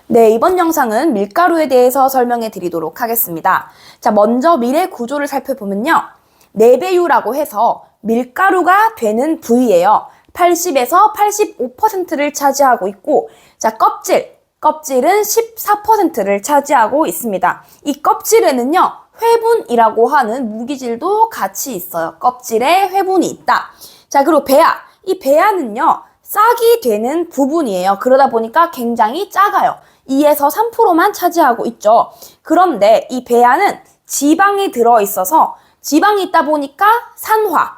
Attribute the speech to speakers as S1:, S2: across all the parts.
S1: 네, 이번 영상은 밀가루에 대해서 설명해 드리도록 하겠습니다. 자, 먼저 밀의 구조를 살펴보면요. 내배유라고 해서 밀가루가 되는 부위예요. 80에서 85%를 차지하고 있고, 자, 껍질은 14%를 차지하고 있습니다. 이 껍질에는요, 회분이라고 하는 무기질도 같이 있어요. 껍질에 회분이 있다. 자, 그리고 이 배아는요, 싹이 되는 부분이에요. 그러다 보니까 굉장히 작아요. 2에서 3%만 차지하고 있죠. 그런데 이 배아는 지방이 들어있어서 지방이 있다 보니까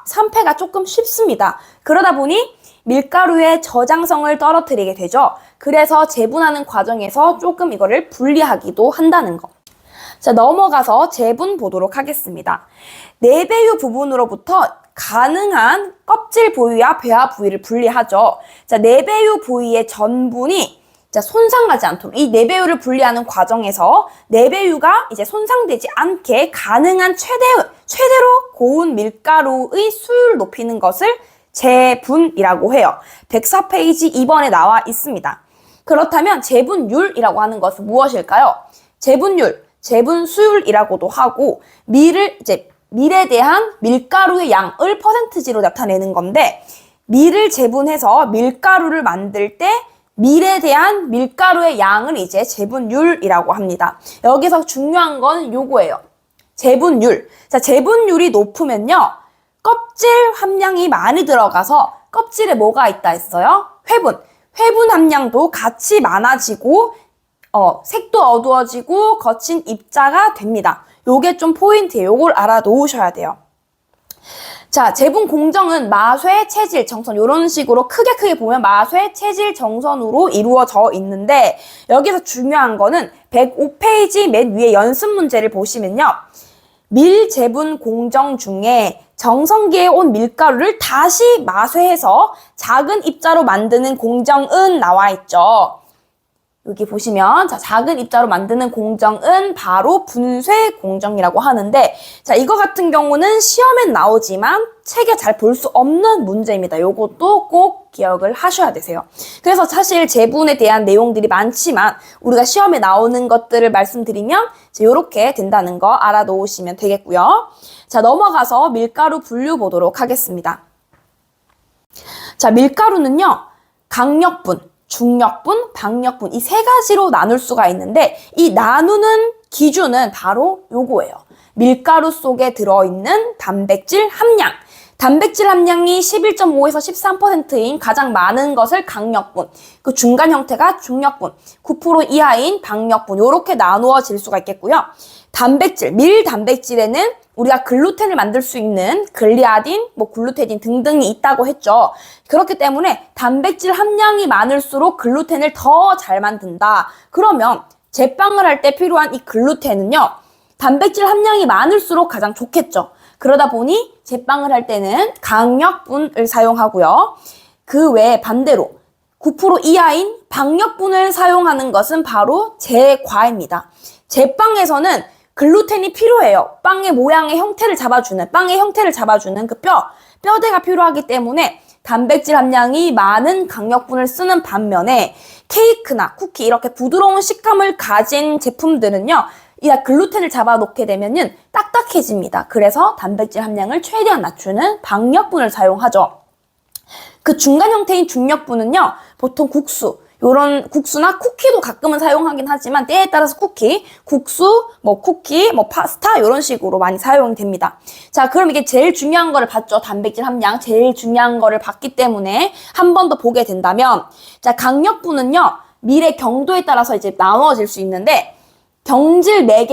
S1: 산패가 조금 쉽습니다. 그러다 보니 밀가루의 저장성을 떨어뜨리게 되죠. 그래서 재분하는 과정에서 조금 이거를 분리하기도 한다는 거. 자, 넘어가서 재분 보도록 하겠습니다. 내배유 부분으로부터 가능한 껍질 부위와 배아 부위를 분리하죠. 자, 내배유 부위의 전분이 손상하지 않도록 이 내배유를 분리하는 과정에서 내배유가 이제 손상되지 않게 가능한 최대로 고운 밀가루의 수율을 높이는 것을 재분이라고 해요. 104페이지 2번에 나와 있습니다. 그렇다면 재분율이라고 하는 것은 무엇일까요? 재분수율이라고도 하고 밀에 대한 밀가루의 양을 퍼센티지로 나타내는 건데 밀을 재분해서 밀가루를 만들 때 밀에 대한 밀가루의 양을 이제 재분율이라고 합니다. 여기서 중요한 건 요거예요. 재분율. 자, 재분율이 높으면요. 껍질 함량이 많이 들어가서 껍질에 뭐가 있다 했어요? 회분 함량도 같이 많아지고 색도 어두워지고 거친 입자가 됩니다. 요게 좀 포인트예요. 요걸 알아놓으셔야 돼요. 자, 재분 공정은 마쇠, 체질, 정선 이런 식으로 크게 보면 마쇠, 체질, 정선으로 이루어져 있는데 여기서 중요한 거는 105페이지 맨 위에 연습 문제를 보시면요. 밀 재분 공정 중에 정성기에 온 밀가루를 다시 마쇠해서 작은 입자로 만드는 공정은 나와 있죠. 여기 보시면 작은 입자로 만드는 공정은 바로 분쇄 공정이라고 하는데 자, 이거 같은 경우는 시험엔 나오지만 책에 잘 볼 수 없는 문제입니다. 요것도 꼭 기억을 하셔야 되세요. 그래서 사실 재분에 대한 내용들이 많지만 우리가 시험에 나오는 것들을 말씀드리면 이렇게 된다는 거 알아놓으시면 되겠고요. 자, 넘어가서 밀가루 분류 보도록 하겠습니다. 자, 밀가루는요. 강력분, 중력분, 박력분 이 세 가지로 나눌 수가 있는데 이 나누는 기준은 바로 요거예요. 밀가루 속에 들어있는 단백질 함량. 단백질 함량이 11.5에서 13%인 가장 많은 것을 강력분, 그 중간 형태가 중력분, 9% 이하인 박력분 이렇게 나누어질 수가 있겠고요. 밀 단백질에는 우리가 글루텐을 만들 수 있는 글리아딘, 글루테딘 등등이 있다고 했죠. 그렇기 때문에 단백질 함량이 많을수록 글루텐을 더 잘 만든다. 그러면 제빵을 할 때 필요한 이 글루텐은요. 단백질 함량이 많을수록 가장 좋겠죠. 그러다 보니 제빵을 할 때는 강력분을 사용하고요. 그 외에 반대로 9% 이하인 박력분을 사용하는 것은 바로 제과입니다. 제빵에서는 글루텐이 필요해요. 빵의 형태를 잡아주는 그 뼈대가 필요하기 때문에 단백질 함량이 많은 강력분을 쓰는 반면에 케이크나 쿠키 이렇게 부드러운 식감을 가진 제품들은요. 이 글루텐을 잡아놓게 되면은 딱딱해집니다. 그래서 단백질 함량을 최대한 낮추는 박력분을 사용하죠. 그 중간 형태인 중력분은요. 보통 요런 국수나 쿠키도 가끔은 사용하긴 하지만 때에 따라서 국수, 파스타 이런 식으로 많이 사용이 됩니다. 자, 그럼 이게 제일 중요한 거를 봤죠. 단백질 함량 제일 중요한 거를 봤기 때문에 한 번 더 보게 된다면 자, 강력분은요. 밀의 경도에 따라서 이제 나눠질 수 있는데 경질맥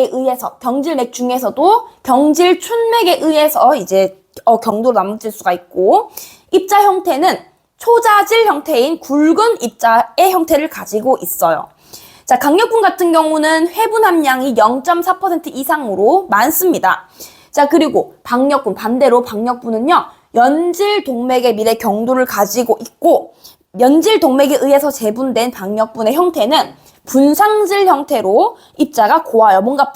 S1: 중에서도 경질춘맥에 의해서 이제 경도로 나눠질 수가 있고 입자 형태는 초자질 형태인 굵은 입자의 형태를 가지고 있어요. 자, 강력분 같은 경우는 회분 함량이 0.4% 이상으로 많습니다. 자, 그리고 반대로 박력분은요. 연질 동맥의 밀의 경도를 가지고 있고 연질 동맥에 의해서 재분된 박력분의 형태는 분상질 형태로 입자가 고와요. 뭔가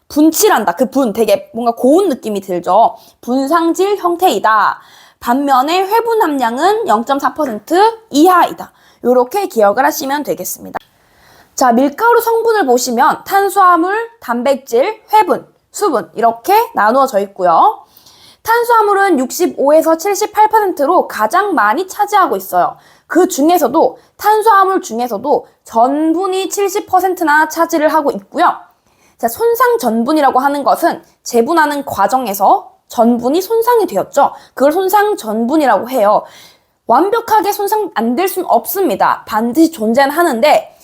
S1: 분칠한다. 되게 뭔가 고운 느낌이 들죠. 분상질 형태이다. 반면에 회분 함량은 0.4% 이하이다. 이렇게 기억을 하시면 되겠습니다. 자, 밀가루 성분을 보시면 탄수화물, 단백질, 회분, 수분 이렇게 나누어져 있고요. 탄수화물은 65에서 78%로 가장 많이 차지하고 있어요. 그 중에서도 탄수화물 중에서도 전분이 70%나 차지를 하고 있고요. 자, 손상 전분이라고 하는 것은 재분하는 과정에서 전분이 손상이 되었죠. 그걸 손상 전분이라고 해요. 완벽하게 손상 안 될 수는 없습니다. 반드시 존재는 하는데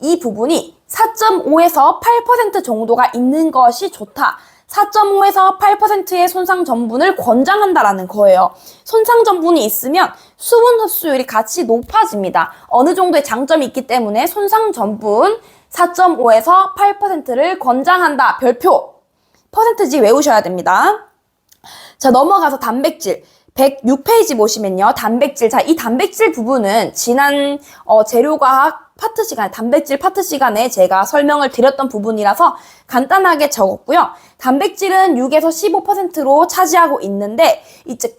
S1: 이 부분이 4.5에서 8% 정도가 있는 것이 좋다. 4.5에서 8%의 손상 전분을 권장한다라는 거예요. 손상 전분이 있으면 수분 흡수율이 같이 높아집니다. 어느 정도의 장점이 있기 때문에 손상 전분 4.5에서 8%를 권장한다. 별표. 퍼센트지 외우셔야 됩니다. 자, 넘어가서 단백질. 106페이지 보시면요. 단백질. 자, 이 단백질 부분은 지난 재료과학 파트 시간에, 단백질 파트 시간에 제가 설명을 드렸던 부분이라서 간단하게 적었고요. 단백질은 6에서 15%로 차지하고 있는데, 이제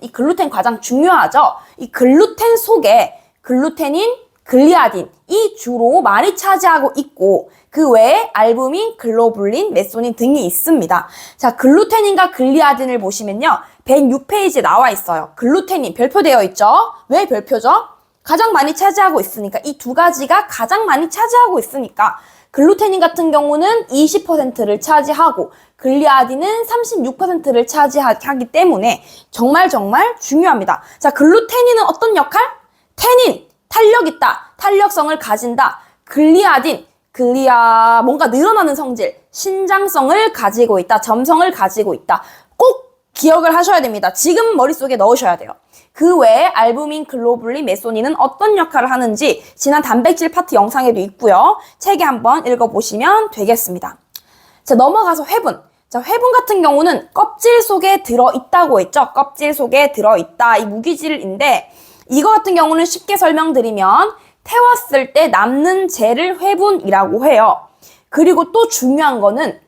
S1: 이 글루텐 가장 중요하죠. 이 글루텐 속에 글루테닌, 글리아딘, 이 주로 많이 차지하고 있고, 그 외에 알부민, 글로불린, 메소닌 등이 있습니다. 자, 글루테닌과 글리아딘을 보시면요. 106페이지에 나와 있어요. 글루테닌 별표되어 있죠? 왜 별표죠? 가장 많이 차지하고 있으니까, 이 두 가지가 가장 많이 차지하고 있으니까 글루테닌 같은 경우는 20%를 차지하고 글리아딘은 36%를 차지하기 때문에 정말 중요합니다. 자, 글루테닌은 어떤 역할? 테닌, 탄력 있다, 탄력성을 가진다. 글리아딘, 뭔가 늘어나는 성질, 신장성을 가지고 있다, 점성을 가지고 있다. 꼭 기억을 하셔야 됩니다. 지금 머릿속에 넣으셔야 돼요. 그 외에 알부민, 글로불린, 메소닌은 어떤 역할을 하는지 지난 단백질 파트 영상에도 있고요. 책에 한번 읽어보시면 되겠습니다. 자, 넘어가서 회분. 자, 회분 같은 경우는 껍질 속에 들어있다고 했죠. 껍질 속에 들어있다. 이 무기질인데 이거 같은 경우는 쉽게 설명드리면 태웠을 때 남는 재를 회분이라고 해요. 그리고 또 중요한 거는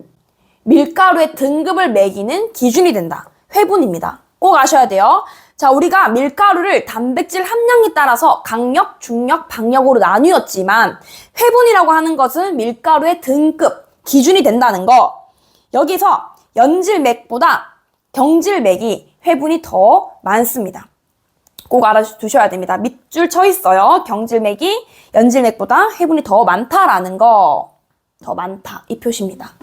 S1: 밀가루의 등급을 매기는 기준이 된다. 회분입니다. 꼭 아셔야 돼요. 자, 우리가 밀가루를 단백질 함량에 따라서 강력, 중력, 박력으로 나뉘었지만 회분이라고 하는 것은 밀가루의 등급, 기준이 된다는 거. 여기서 연질맥보다 경질맥이 회분이 더 많습니다. 꼭 알아두셔야 됩니다. 밑줄 쳐 있어요. 경질맥이 연질맥보다 회분이 더 많다라는 거. 더 많다. 이 표시입니다.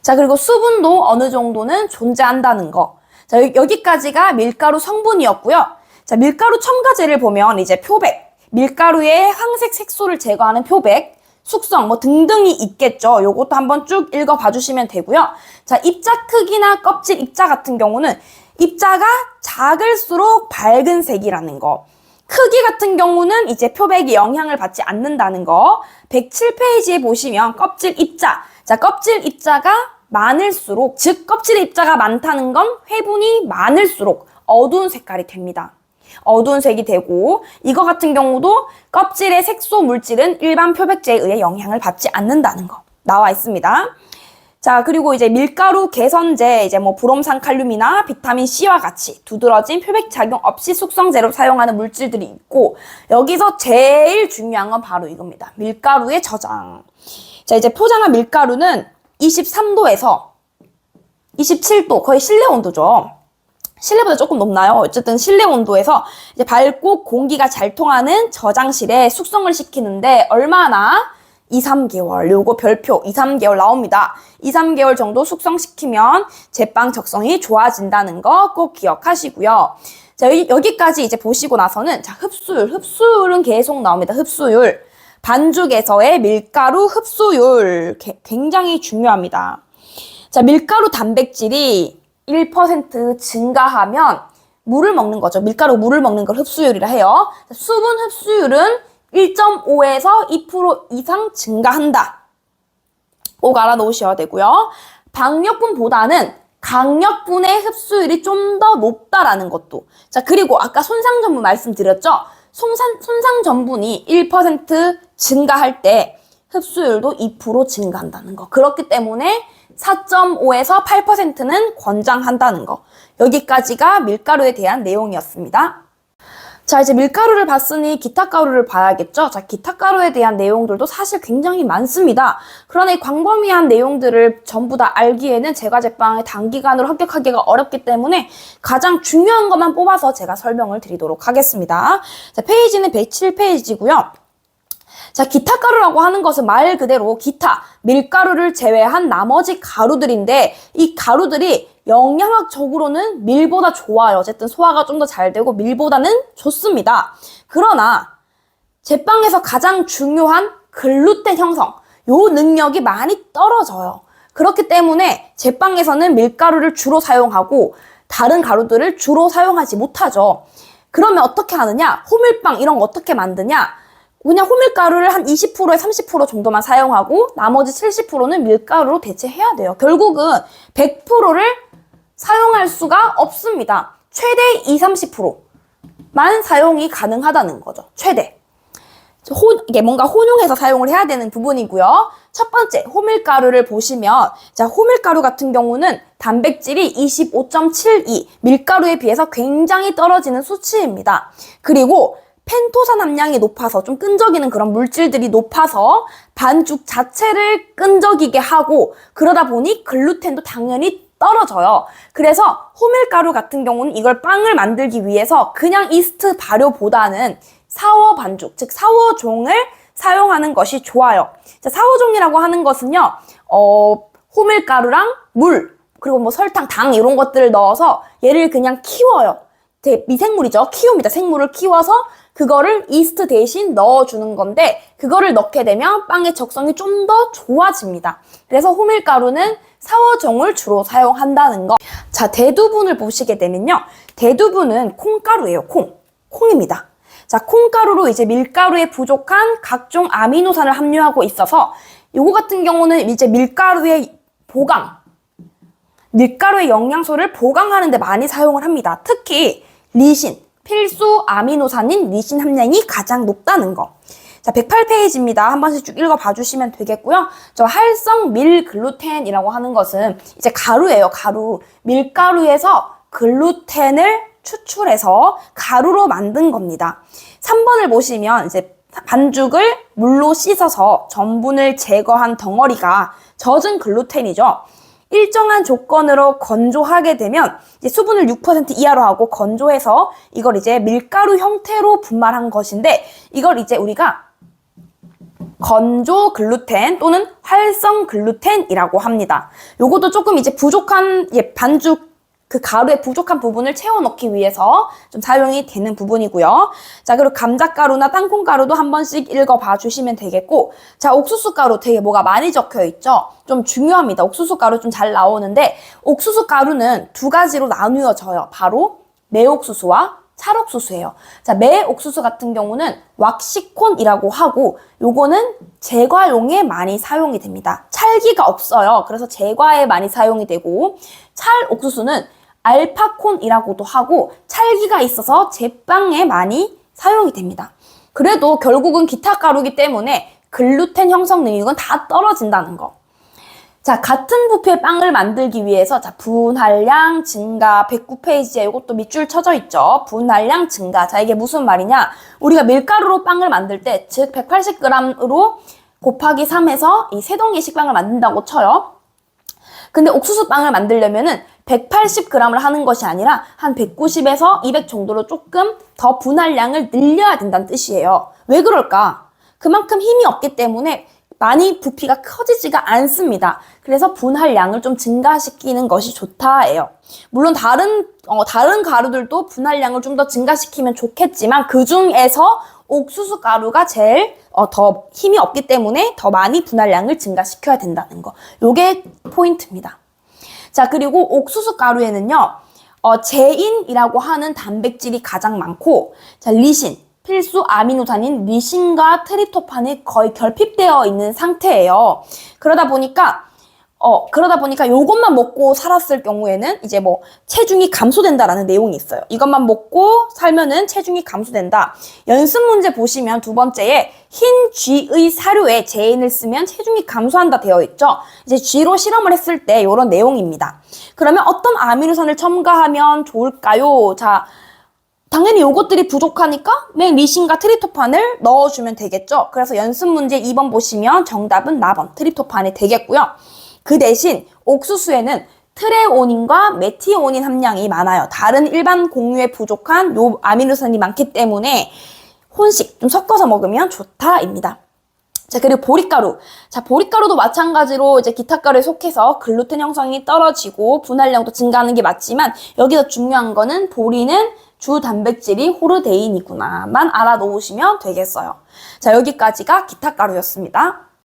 S1: 자, 그리고 수분도 어느 정도는 존재한다는 거. 자, 여기까지가 밀가루 성분이었고요. 자, 밀가루 첨가제를 보면 이제 표백, 밀가루의 황색 색소를 제거하는 표백, 숙성 뭐 등등이 있겠죠. 요것도 한번 쭉 읽어봐 주시면 되고요. 자, 입자 크기나 껍질 입자 같은 경우는 입자가 작을수록 밝은 색이라는 거. 크기 같은 경우는 이제 표백이 영향을 받지 않는다는 거. 107페이지에 보시면 껍질 입자. 자, 껍질 입자가 많을수록, 즉 껍질의 입자가 많다는 건 회분이 많을수록 어두운 색깔이 됩니다. 어두운 색이 되고 이거 같은 경우도 껍질의 색소 물질은 일반 표백제에 의해 영향을 받지 않는다는 거 나와 있습니다. 자, 그리고 이제 밀가루 개선제, 이제 뭐 브롬산 칼륨이나 비타민 C와 같이 두드러진 표백 작용 없이 숙성제로 사용하는 물질들이 있고 여기서 제일 중요한 건 바로 이겁니다. 밀가루의 저장. 자, 이제 포장한 밀가루는 23도에서 27도, 거의 실내 온도죠. 실내보다 조금 높나요? 어쨌든 실내 온도에서 이제 밝고 공기가 잘 통하는 저장실에 숙성을 시키는데 얼마나? 2, 3개월. 요거 별표 2, 3개월 나옵니다. 2, 3개월 정도 숙성시키면 제빵 적성이 좋아진다는 거 꼭 기억하시고요. 자, 여기까지 이제 보시고 나서는 자, 흡수율은 계속 나옵니다. 흡수율. 반죽에서의 밀가루 흡수율 굉장히 중요합니다. 자, 밀가루 단백질이 1% 증가하면 물을 먹는 거죠. 밀가루 물을 먹는 걸 흡수율이라 해요. 자, 수분 흡수율은 1.5에서 2% 이상 증가한다. 꼭 알아놓으셔야 되고요. 박력분보다는 강력분의 흡수율이 좀 더 높다라는 것도. 자, 그리고 아까 손상전분 말씀드렸죠? 손상전분이 1% 증가할 때 흡수율도 2% 증가한다는 거. 그렇기 때문에 4.5에서 8%는 권장한다는 거. 여기까지가 밀가루에 대한 내용이었습니다. 자, 이제 밀가루를 봤으니 기타 가루를 봐야겠죠? 자, 기타 가루에 대한 내용들도 사실 굉장히 많습니다. 그러나 이 광범위한 내용들을 전부 다 알기에는 제과 제빵에 단기간으로 합격하기가 어렵기 때문에 가장 중요한 것만 뽑아서 제가 설명을 드리도록 하겠습니다. 자, 페이지는 107페이지고요. 자, 기타 가루라고 하는 것은 말 그대로 기타, 밀가루를 제외한 나머지 가루들인데 이 가루들이 영양학적으로는 밀보다 좋아요. 어쨌든 소화가 좀 더 잘 되고 밀보다는 좋습니다. 그러나 제빵에서 가장 중요한 글루텐 형성, 요 능력이 많이 떨어져요. 그렇기 때문에 제빵에서는 밀가루를 주로 사용하고 다른 가루들을 주로 사용하지 못하죠. 그러면 어떻게 하느냐? 호밀빵 이런 거 어떻게 만드냐? 그냥 호밀가루를 한 20%에 30% 정도만 사용하고 나머지 70%는 밀가루로 대체해야 돼요. 결국은 100%를 사용할 수가 없습니다. 최대 20-30%만 사용이 가능하다는 거죠. 최대. 이게 뭔가 혼용해서 사용을 해야 되는 부분이고요. 첫 번째, 호밀가루를 보시면, 자, 호밀가루 같은 경우는 단백질이 25.72, 밀가루에 비해서 굉장히 떨어지는 수치입니다. 그리고 펜토산 함량이 높아서 좀 끈적이는 그런 물질들이 높아서 반죽 자체를 끈적이게 하고 그러다 보니 글루텐도 당연히 떨어져요. 그래서 호밀가루 같은 경우는 이걸 빵을 만들기 위해서 그냥 이스트 발효보다는 사워 반죽, 즉 사워종을 사용하는 것이 좋아요. 자, 사워종이라고 하는 것은요, 호밀가루랑 물, 그리고 뭐 설탕, 당 이런 것들을 넣어서 얘를 그냥 키워요. 미생물이죠. 키웁니다. 생물을 키워서 그거를 이스트 대신 넣어주는 건데 그거를 넣게 되면 빵의 적성이 좀 더 좋아집니다. 그래서 호밀가루는 사워종을 주로 사용한다는 거. 자, 대두분을 보시게 되면요. 대두분은 콩가루예요. 콩입니다. 자, 콩가루로 이제 밀가루에 부족한 각종 아미노산을 함유하고 있어서 요거 같은 경우는 이제 밀가루의 영양소를 보강하는 데 많이 사용을 합니다. 특히 리신, 필수 아미노산인 리신 함량이 가장 높다는 거. 자, 108페이지입니다. 한 번씩 쭉 읽어봐 주시면 되겠고요. 저 활성 밀글루텐이라고 하는 것은 이제 가루예요, 가루. 밀가루에서 글루텐을 추출해서 가루로 만든 겁니다. 3번을 보시면 이제 반죽을 물로 씻어서 전분을 제거한 덩어리가 젖은 글루텐이죠. 일정한 조건으로 건조하게 되면 이제 수분을 6% 이하로 하고 건조해서 이걸 이제 밀가루 형태로 분말한 것인데 이걸 이제 우리가 건조 글루텐 또는 활성 글루텐이라고 합니다. 요것도 조금 이제 부족한 반죽 그 가루의 부족한 부분을 채워 넣기 위해서 좀 사용이 되는 부분이고요. 자, 그리고 감자가루나 땅콩가루도 한 번씩 읽어봐 주시면 되겠고, 자, 옥수수가루 되게 뭐가 많이 적혀 있죠? 좀 중요합니다. 옥수수가루 좀 잘 나오는데, 옥수수가루는 두 가지로 나누어져요. 바로 매옥수수와 찰옥수수예요. 자, 매옥수수 같은 경우는 왁시콘이라고 하고, 요거는 제과용에 많이 사용이 됩니다. 찰기가 없어요. 그래서 제과에 많이 사용이 되고, 찰옥수수는 알파콘이라고도 하고 찰기가 있어서 제빵에 많이 사용이 됩니다. 그래도 결국은 기타 가루이기 때문에 글루텐 형성 능력은 다 떨어진다는 거. 자, 같은 부피의 빵을 만들기 위해서 자, 분할량 증가 109페이지에 이것도 밑줄 쳐져 있죠. 분할량 증가. 자, 이게 무슨 말이냐? 우리가 밀가루로 빵을 만들 때, 즉 180g으로 곱하기 3해서 이 세 덩이 식빵을 만든다고 쳐요. 근데 옥수수빵을 만들려면은 180g을 하는 것이 아니라 한 190에서 200 정도로 조금 더 분할량을 늘려야 된다는 뜻이에요. 왜 그럴까? 그만큼 힘이 없기 때문에 많이 부피가 커지지가 않습니다. 그래서 분할량을 좀 증가시키는 것이 좋다예요. 물론 다른 가루들도 분할량을 좀 더 증가시키면 좋겠지만 그 중에서 옥수수 가루가 제일 더 힘이 없기 때문에 더 많이 분할량을 증가시켜야 된다는 거. 요게 포인트입니다. 자, 그리고 옥수수 가루에는요, 제인이라고 하는 단백질이 가장 많고, 자, 리신, 필수 아미노산인 리신과 트립토판이 거의 결핍되어 있는 상태예요. 그러다 보니까 요것만 먹고 살았을 경우에는 이제 뭐 체중이 감소된다라는 내용이 있어요. 이것만 먹고 살면은 체중이 감소된다. 연습 문제 보시면 두 번째에 흰 쥐의 사료에 제인을 쓰면 체중이 감소한다 되어 있죠. 이제 쥐로 실험을 했을 때 이런 내용입니다. 그러면 어떤 아미노산을 첨가하면 좋을까요? 자, 당연히 요것들이 부족하니까 맨 리신과 트립토판을 넣어주면 되겠죠. 그래서 연습 문제 2번 보시면 정답은 나번 트립토판이 되겠고요. 그 대신 옥수수에는 트레오닌과 메티오닌 함량이 많아요. 다른 일반 곡류에 부족한 요 아미노산이 많기 때문에 혼식 좀 섞어서 먹으면 좋다입니다. 자, 그리고 보리가루. 자, 보리가루도 마찬가지로 이제 기타가루에 속해서 글루텐 형성이 떨어지고 분할량도 증가하는 게 맞지만 여기서 중요한 거는 보리는 주 단백질이 호르데인이구나만 알아놓으시면 되겠어요. 자, 여기까지가 기타가루였습니다.